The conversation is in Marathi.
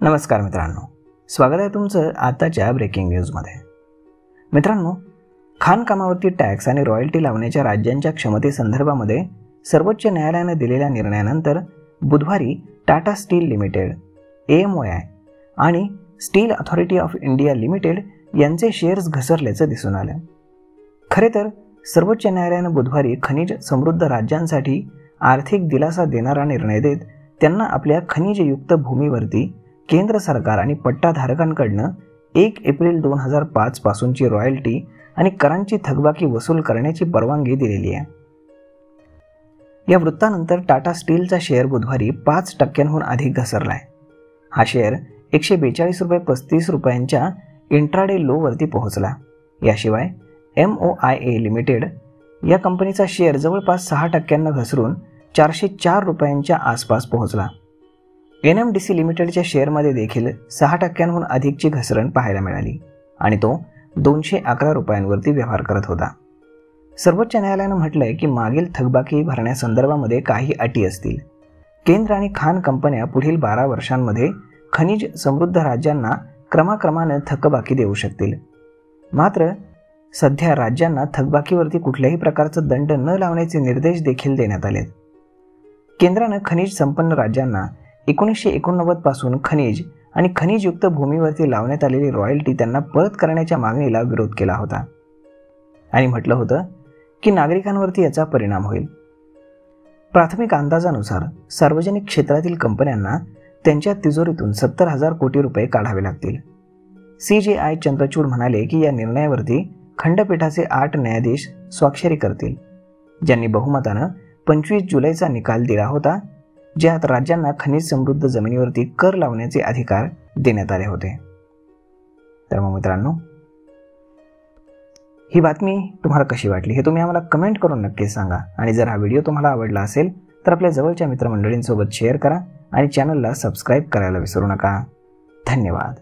नमस्कार मित्रांनो, स्वागत आहे तुमचं आताच्या ब्रेकिंग न्यूजमध्ये। मित्रांनो, खाणकामावरती टॅक्स आणि रॉयल्टी लावण्याच्या राज्यांच्या क्षमतेसंदर्भामध्ये सर्वोच्च न्यायालयाने दिलेल्या निर्णयानंतर बुधवारी टाटा स्टील लिमिटेड AMOI आणि steel authority of India limited यांचे शेअर्स घसरल्याचं दिसून आलं। खरे तर सर्वोच्च न्यायालयाने बुधवारी खनिज समृद्ध राज्यांसाठी आर्थिक दिलासा देणारा निर्णय देत त्यांना आपल्या खनिजयुक्त भूमीवरती केंद्र सरकार आणि पट्टाधारकांकडून 1 एप्रिल 2005 पासूनची रॉयल्टी आणि करांची थकबाकी वसूल करण्याची परवानगी दिलेली आहे। या वृत्तानंतर टाटा स्टीलचा शेअर बुधवारी 5% अधिक घसरला आहे। हा शेअर 142.35 रुपयांच्या इंट्राडे लोवरती पोहोचला। याशिवाय MOIA लिमिटेड या कंपनीचा शेअर जवळपास 6% घसरून 404 रुपयांच्या आसपास पोहोचला। NMDC लिमिटेडच्या शेअरमध्ये देखील 6% अधिकची घसरण पाहायला मिळाली आणि तो 211 रुपयांवरती व्यवहार करत होता। सर्वोच्च न्यायालयाने म्हटलंय की मागील थकबाकी भरण्यासंदर्भामध्ये काही अटी असतील। केंद्र आणि खाण कंपन्या पुढील 12 वर्षांमध्ये खनिज समृद्ध राज्यांना क्रमाक्रमाने थकबाकी देऊ शकतील। मात्र सध्या राज्यांना थकबाकीवरती कुठल्याही प्रकारचा दंड न लावण्याचे निर्देश देखील देण्यात आलेत। केंद्राने खनिज संपन्न राज्यांना 1989 पासून खनिज आणि खनिजयुक्त भूमीवरती लावण्यात आलेली रॉयल्टी त्यांना परत करण्याच्या मागणीला विरोध केला होता आणि म्हटलं होतं की नागरिकांवरती याचा परिणाम होईल। प्राथमिक अंदाजानुसार सार्वजनिक क्षेत्रातील कंपन्यांना त्यांच्या तिजोरीतून 70,000 कोटी रुपये काढावे लागतील। CJI चंद्रचूड म्हणाले की या निर्णयावरती खंडपीठाचे 8 न्यायाधीश स्वाक्षरी करतील, ज्यांनी बहुमतानं 25 जुलैचा निकाल दिला होता, ज्यात राज्यांना खनिज समृद्ध जमिनीवरती कर लावण्याचे अधिकार देण्यात आले होते। तर मग मित्रांनो, ही बातमी तुम्हाला कशी वाटली हे तुम्ही आम्हाला कमेंट करून नक्की सांगा आणि जर हा व्हिडिओ तुम्हाला आवडला असेल तर आपल्या जवळच्या मित्रमंडळींसोबत शेअर करा आणि चॅनलला सबस्क्राईब करायला विसरू नका। धन्यवाद।